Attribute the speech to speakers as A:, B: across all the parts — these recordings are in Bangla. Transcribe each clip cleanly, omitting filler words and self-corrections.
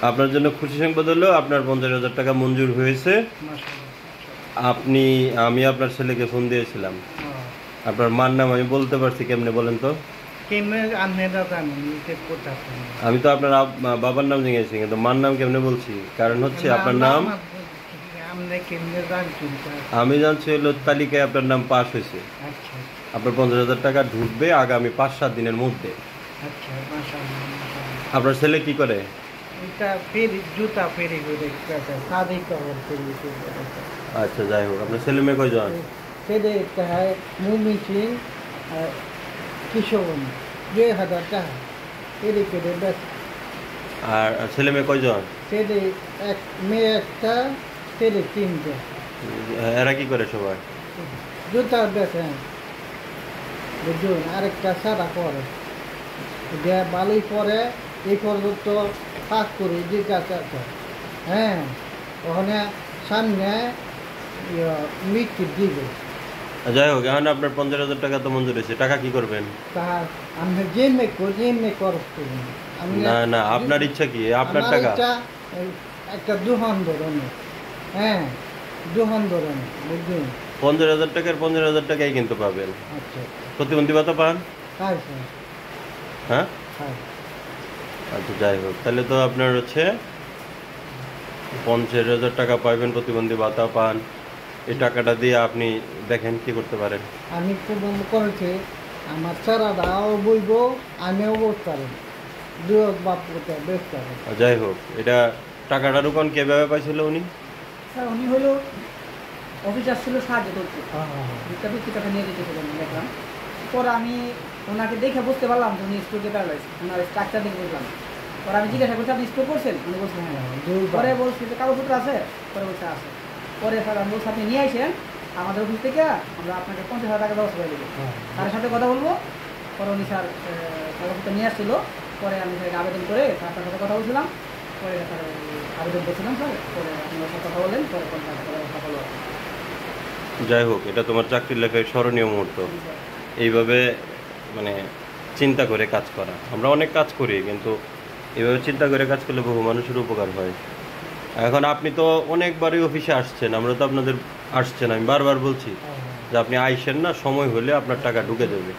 A: আপনার জন্য খুশি সংবাদ হলো আপনার 50,000 টাকা মঞ্জুর হয়েছে। আমি আপনার ছেলেকে ফোন দিয়েছিলাম। আপনার মার নাম আমি বলতে পারছি কেমনে বলেন তো? আমি তো আপনার বাবার নাম জিজ্ঞেসি, কিন্তু মার নাম কেমনে বলছি? কারণ হচ্ছে আপনার নাম আমি জানছি হলো তালিকায় আপনার নাম পাস হয়েছে। আপনার 50,000 টাকা ঢুকবে আগামী 5-7 দিনের মধ্যে। আপনার ছেলে কি করে? আচ্ছা, যাই হোক, আপনার ছেলে মেয়ে কয়জন? আর ছেলে মেয়ে কয়জন?
B: মেয়ে একটা, ছেলে তিনটে।
A: এরা কি করে সবাই?
B: জুতা বেছে বুঝুন, আরেকটা সাদা পরে বালি পরে এই পর্যন্ত পাক করি জিজ্ঞাসা। হ্যাঁ, ওখানে সামনে মৃত্যু দিবে।
A: যাই হোক, এখন আপনার 50,000 টাকা তো মঞ্জুর হয়েছে, টাকা কি করবেন?
B: তার আমি যে মে করছি
A: না না, আপনার ইচ্ছা কি? আপনার টাকা
B: একটা দুহান ধরনের। হ্যাঁ, দুহান ধরনের বুঝুন।
A: 50,000 টাকার 50,000 টাকাই কিন্তু পাবেন।
B: আচ্ছা,
A: প্রতিবন্ধী ভাতা পান? হ্যাঁ,
B: হ্যাঁ।
A: আচ্ছা, যাই হোক, তাহলে তো আপনার হচ্ছে 50,000 টাকা পাবেন, প্রতিবন্ধী ভাতা পান। এই টাকাটা দিয়ে আপনি দেখেন কি করতে পারেন।
B: আমি খুব করেছি, আমার চারাটাও বইব, আমিও বসতে পারি, দুধ বাপ করতে বেশ পারি।
A: যাই হোক, এটা টাকাটা রুকন কিভাবে পাইছিল উনি?
C: স্যার উনি হলো অফিস আসছিল সাহায্য করতে, টাকা নিয়ে যেতে দেখলাম। পরে আমি ওনাকে দেখে বুঝতে পারলাম যে উনি স্ট্রোকে প্যারালাইজ, ওনার স্ট্রাকচার দেখে বুঝলাম। পরে আমি জিজ্ঞাসা করছি আপনি স্ট্রোক করছেন? উনি বলছেন হ্যাঁ। পরে বলছি যে কাগজপত্র আছে? পরে বলছে আছে। পরে স্যার আমি বলছি আপনি নিয়ে আসেন আমাদের অফিস থেকে, আমরা আপনাকে 50,000 টাকা ব্যবস্থা করে দেবো। তার সাথে কথা বলবো। পরে উনি স্যার কাগজপত্র নিয়ে আসছিল। পরে আমি স্যারকে আবেদন করে আপনার সাথে কথা বলছিলাম। পরে স্যার আবেদন করছিলাম স্যার। পরে আপনার সাথে কথা বললেন। পরে 50,000 টাকা ব্যবস্থা করলো।
A: যাই হোক, এটা তোমার চাকরির লেখায় স্মরণীয় মুহূর্ত। এইভাবে মানে চিন্তা করে কাজ করা, আমরা অনেক কাজ করি, কিন্তু এইভাবে চিন্তা করে কাজ করলে বহু মানুষের উপকার হয়। এখন আপনি তো অনেকবারই অফিসে আসছেন, আমরা তো আপনাদের আসছেন, আমি বারবার বলছি যে আপনি আইসেন না, সময় হলে আপনার টাকা ঢুকে দেবে।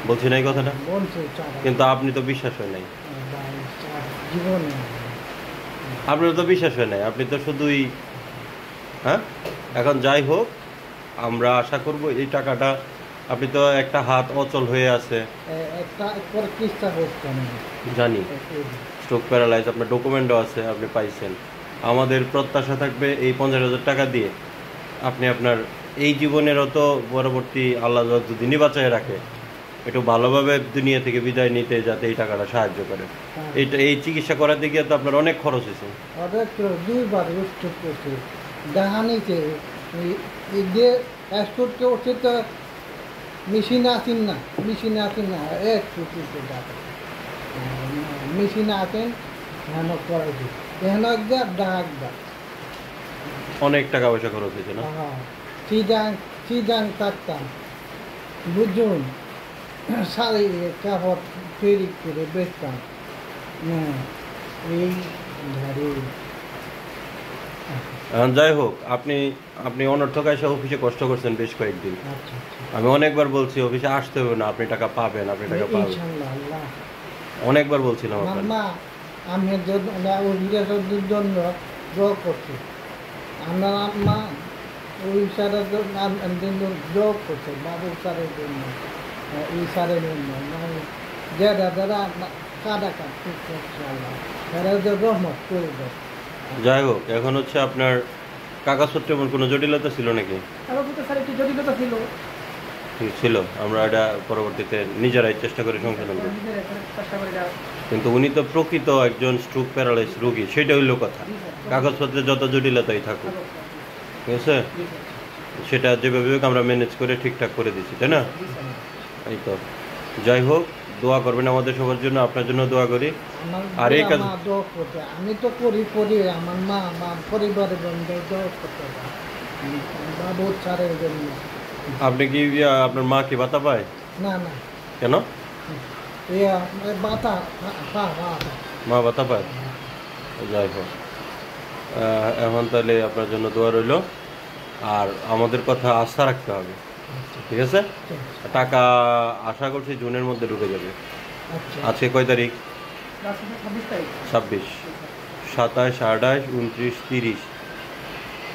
A: বলছি না এই কথাটা? কিন্তু আপনি তো বিশ্বাস হয় নাই, আপনার তো বিশ্বাস হয় নাই, আপনি তো শুধুই হ্যাঁ। এখন যাই হোক, আমরা আশা করব এই টাকাটা, আপনি তো একটা হাত অচল হয়ে আছে জানি, স্ট্রোক প্যারালাইজ, আপনার ডকুমেন্টও আছে, আপনি পাইছেন। আমাদের প্রত্যাশা থাকবে এই 50,000 টাকা দিয়ে আপনি আপনার এই জীবনের অত পরবর্তী আল্লাহ যদি নির্বাচনে রাখে, একটু ভালোভাবে দুনিয়া থেকে বিদায় নিতে, যাতে এই টাকাটা সাহায্য করে। এই চিকিৎসা করাতে গিয়ে তো আপনার অনেক খরচ হয়েছে।
B: মেশিন আসেন না, একটু মেশিন আসেন
A: অনেক টাকা পয়সা খরচ হয়েছে না?
B: চিদাং থাকতাম বুঝুন, শাড়ি কাপড় তৈরি করে বেচতাম। এই
A: এখন যাই হোক, আপনি অনর্থক এসে অফিসে কষ্ট করছেন বেশ কয়েকদিন। আমি অনেকবার বলছি অফিসে আসতে হবে না, আপনি টাকা পাবেন, আপনি টাকা পাবেন, অনেকবার বলছিলাম আপনার।
B: আমি জন্য দোয়া করছি, আমার আম্মা ওই স্যারের জন্য দোয়া করছে, বাবু স্যারের জন্য, এই স্যারের জন্য, যারা যারা কাদা কাটছে তারা রহমত করে দেয়।
A: যাই হোক, এখন হচ্ছে আপনার কাগজপত্রে এমন কোনো জটিলতা ছিল নাকি?
C: জটিলতা
A: ছিল, আমরা এটা পরবর্তীতে নিজেরাই চেষ্টা করে সংশোধন করি। কিন্তু উনি তো প্রকৃত একজন স্ট্রোক প্যারালাইজ রোগী, সেটা হইল কথা। কাগজপত্রে যত জটিলতাই থাকুক, ঠিক আছে, সেটা যেভাবে আমরা ম্যানেজ করে ঠিকঠাক করে দিচ্ছি, তাই না? এই তো, যাই হোক, দোয়া করবেন আমাদের সবার জন্য, আপনার জন্য দোয়া করি। আর এই কাজ
B: আমি তো করি আমার মা পরিবারের জন্য দোয়া করতে, বাবু স্যারের জন্য।
A: আপনি কি আপনার মা কি ভাতা পায়?
B: না।
A: কেন?
B: ভাতা
A: মা ব্যথা পায়? যাই হোক, এখন তাহলে আপনার জন্য দোয়া রইল। আর আমাদের কথা আস্থা রাখতে হবে, ঠিক আছে? টাকা আশা করছি জুনের মধ্যে ঢুকে যাবে।
B: আচ্ছা
A: আজকে কয় তারিখ?
C: 26 তারিখ
A: 26, 27, 28, 29, 30,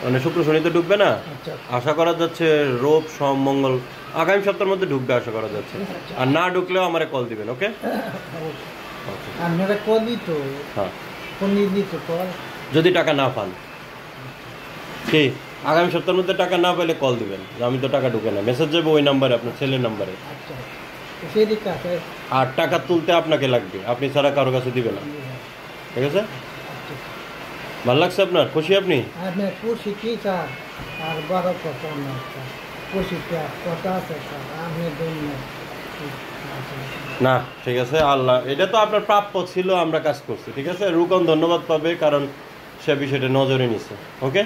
A: মানে শুক্র শনিতে ঢুকবে না?
B: আচ্ছা
A: আশা করা যাচ্ছে রোব সোম মঙ্গল আগামী সপ্তাহের মধ্যে ঢুকবে আশা করা যাচ্ছে। আর না ঢুকলেও আমারে কল দিবেন, ওকে?
B: আপনারা কলই তো
A: হ্যাঁ,
B: ফোন দিত কল।
A: যদি টাকা না পান, কি আগামী সপ্তাহের মধ্যে টাকা না পেলে কল দিবেন যে আমি তো টাকা ঢুকে না, মেসেজ যাবে ওই নাম্বারে, আপনার ছেলের নাম্বারে।
B: আচ্ছা সেদিক আছে।
A: আর টাকা তুলতে আপনাকে লাগবে, আপনি ছাড়া কারো কাছে দিবে না, ঠিক আছে?
B: আচ্ছা
A: ভালো লাগছে আপনার? খুশি আপনি?
B: আমি খুশি কি স্যার, আর বড় কথা না স্যার, খুশিতে কথা আছে স্যার, আমি জন্য
A: না ঠিক আছে, আল্লাহ এটা তো আপনার প্রাপ্য ছিল, আমরা কাজ করছি, ঠিক আছে? রুকন ধন্যবাদ পাবে কারণ সে বিষয়টা নজরে নিছে, ওকে?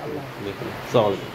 B: আল্লাহ
A: দেখুন, আসসালামু আলাইকুম।